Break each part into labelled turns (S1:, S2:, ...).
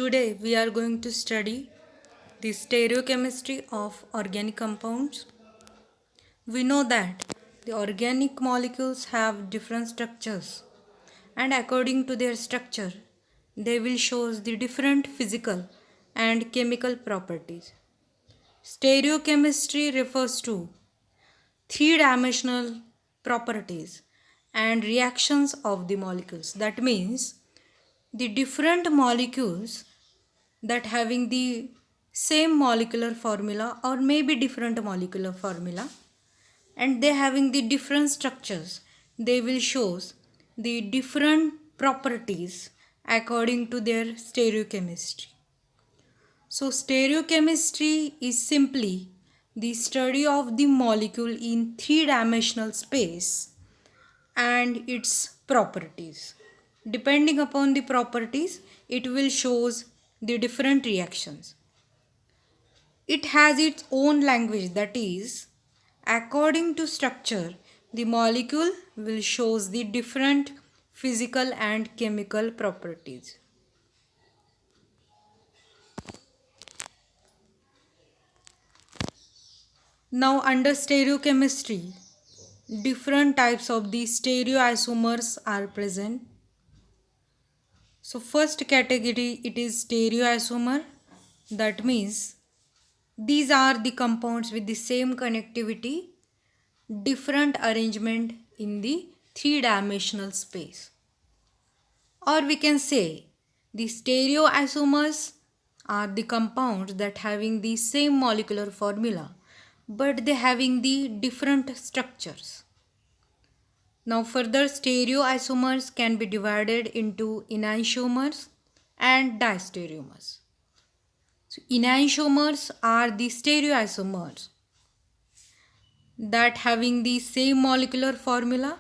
S1: Today we are going to study the stereochemistry of organic compounds. We know that the organic molecules have different structures, and according to their structure they will show the different physical and chemical properties. Stereochemistry refers to three-dimensional properties and reactions of the molecules. That means the different molecules that having the same molecular formula or maybe different molecular formula, and they having the different structures, they will shows the different properties according to their stereochemistry. So stereochemistry is simply the study of the molecule in three-dimensional space and its properties. Depending upon the properties, it will shows the different reactions. It has its own language, that is, according to structure, the molecule will shows the different physical and chemical properties. Now under stereochemistry, different types of the stereoisomers are present. So first category, it is stereoisomer. That means these are the compounds with the same connectivity, different arrangement in the three-dimensional space. Or we can say the stereoisomers are the compounds that having the same molecular formula but they having the different structures. Now further, stereoisomers can be divided into enantiomers and diastereomers. So enantiomers are the stereoisomers that having the same molecular formula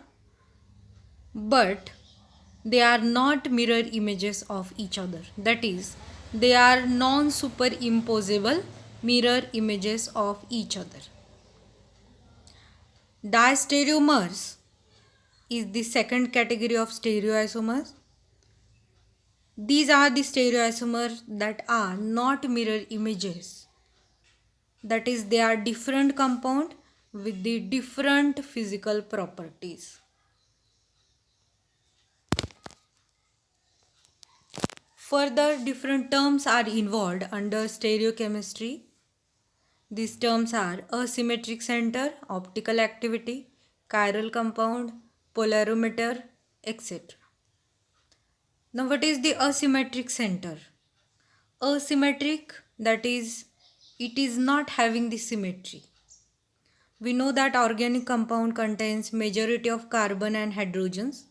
S1: but they are not mirror images of each other. That is, they are non-superimposable mirror images of each other. Diastereomers is the second category of stereoisomers. These are the stereoisomers that are not mirror images. That is, they are different compound with the different physical properties. Further, different terms are involved under stereochemistry. These terms are asymmetric center, optical activity, chiral compound, polarimeter, etc. Now, what is the asymmetric center? Asymmetric, that is, it is not having the symmetry. We know that organic compound contains majority of carbon and hydrogens.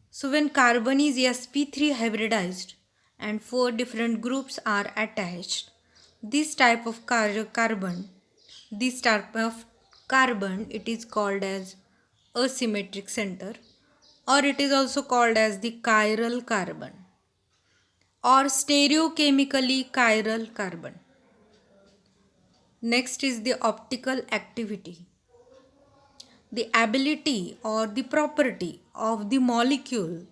S1: So when carbon is sp3 hybridized and four different groups are attached, this type of carbon, it is called as asymmetric center, or it is also called as the chiral carbon or stereochemically chiral carbon. Next is the optical activity. The ability or the property of the molecule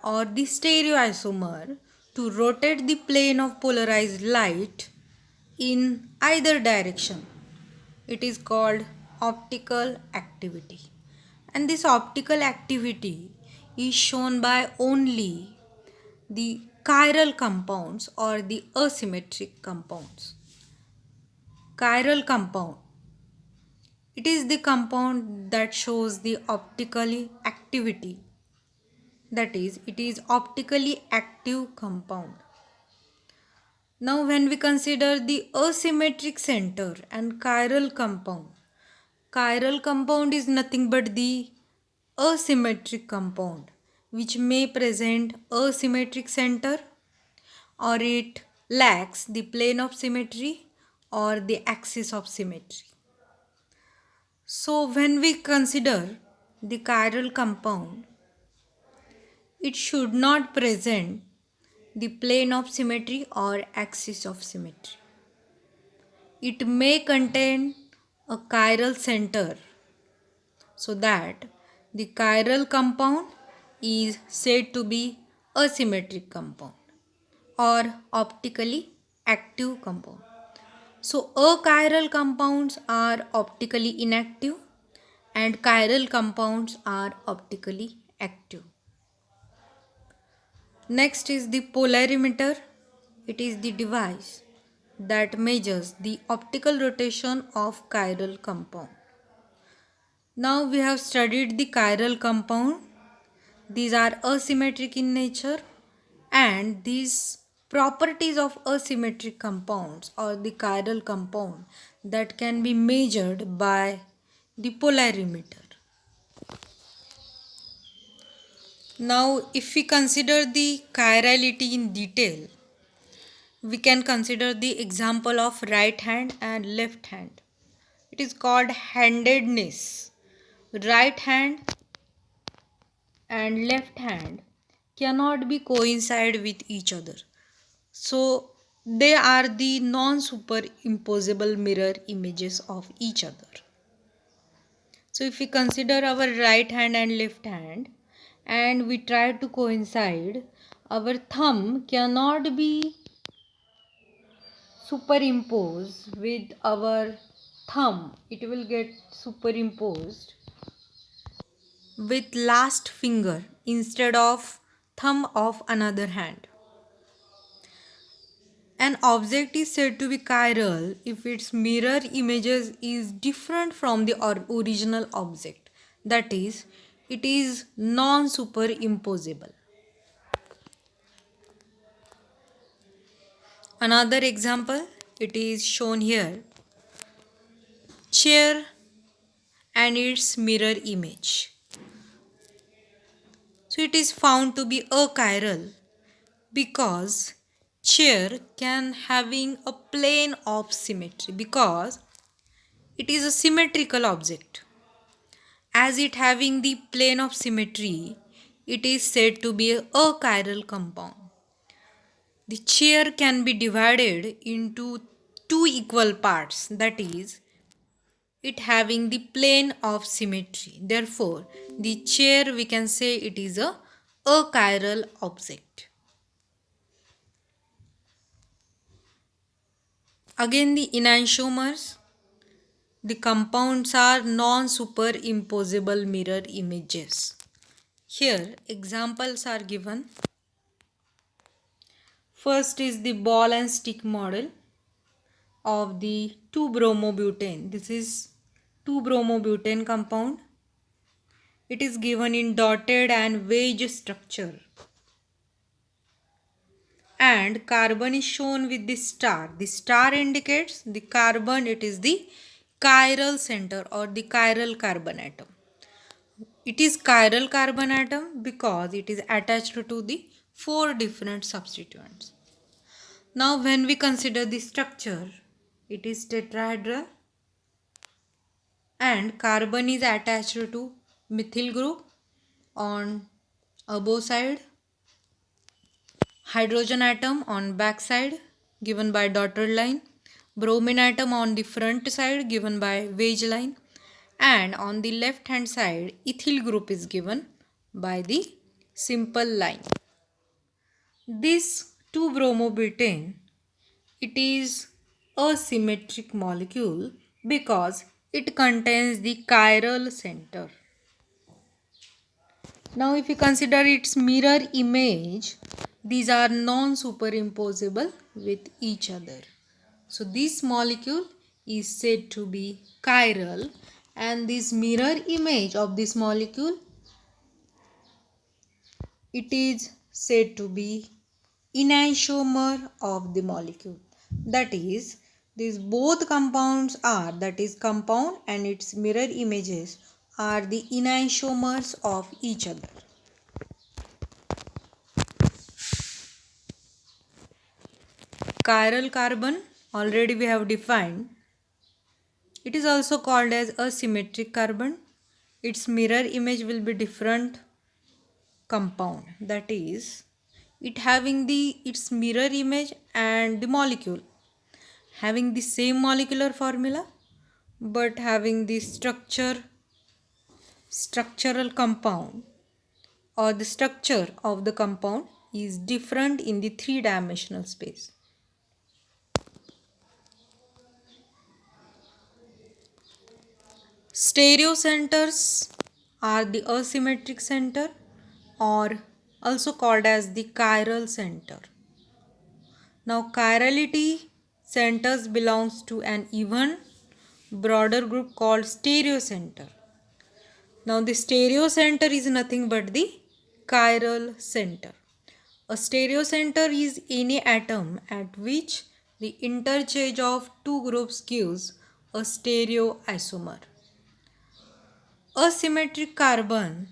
S1: or the stereoisomer to rotate the plane of polarized light in either direction. It is called optical activity. And this optical activity is shown by only the chiral compounds or the asymmetric compounds. Chiral compound, it is the compound that shows the optically activity. That is, it is optically active compound. Now when we consider the asymmetric center and chiral compound is nothing but the asymmetric compound which may present asymmetric center, or it lacks the plane of symmetry or the axis of symmetry. So when we consider the chiral compound, it should not present the plane of symmetry or axis of symmetry. It may contain a chiral center, so that the chiral compound is said to be asymmetric compound, or optically active compound. So achiral compounds are optically inactive and chiral compounds are optically active. Next is the polarimeter. It is the device that measures the optical rotation of chiral compound. Now we have studied the chiral compound. These are asymmetric in nature, and these properties of asymmetric compounds or the chiral compound that can be measured by the polarimeter. Now if we consider the chirality in detail, we can consider the example of right hand and left hand. It is called handedness. Right hand and left hand cannot be coincide with each other. So they are the non-superimposable mirror images of each other. So if we consider our right hand and left hand and we try to coincide, our thumb cannot be superimposed with our thumb. It will get superimposed with last finger instead of thumb of another hand. An object is said to be chiral if its mirror images is different from the original object. That is, it is non-superimposable. Another example, it is shown here. Chair and its mirror image. So it is found to be achiral because chair can having a plane of symmetry because it is a symmetrical object. As it having the plane of symmetry, it is said to be a achiral compound. The chair can be divided into two equal parts, that is, it having the plane of symmetry. Therefore, the chair we can say it is a achiral object. Again, the enantiomers. The compounds are non-superimposable mirror images. Here, examples are given. First is the ball and stick model of the 2-bromobutane. This is 2-bromobutane compound. It is given in dotted and wedge structure. And carbon is shown with the star. The star indicates the carbon, it is the chiral center or the chiral carbon atom. It is chiral carbon atom because it is attached to the 4 different substituents. Now when we consider the structure, it is tetrahedral and carbon is attached to methyl group on above side, hydrogen atom on back side given by dotted line, bromine atom on the front side given by wedge line, and on the left hand side ethyl group is given by the simple line. This 2-bromobutane, it is a symmetric molecule because it contains the chiral center. Now if you consider its mirror image, these are non-superimposable with each other. So this molecule is said to be chiral and this mirror image of this molecule, it is said to be enantiomer of the molecule. That is, these both compounds are, that is compound and its mirror images are the enantiomers of each other. Chiral carbon already we have defined. It is also called as a symmetric carbon. Its mirror image will be different compound, that is it having its mirror image and the molecule having the same molecular formula but having the structural compound or the structure of the compound is different in the three-dimensional space. Stereocenters are the asymmetric center or also called as the chiral center. Now chirality centers belongs to an even broader group called stereocenter. Now the stereocenter is nothing but the chiral center. A stereocenter is any atom at which the interchange of two groups gives a stereoisomer. Asymmetric carbon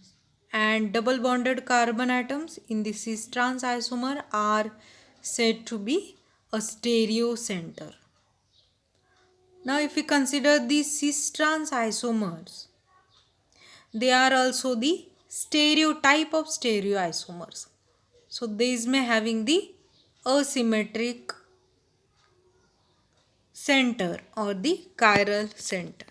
S1: and double bonded carbon atoms in the cis-trans isomer are said to be a stereocenter. Now if we consider the cis-trans isomers, they are also the stereotype of stereoisomers. So these may having the asymmetric center or the chiral center.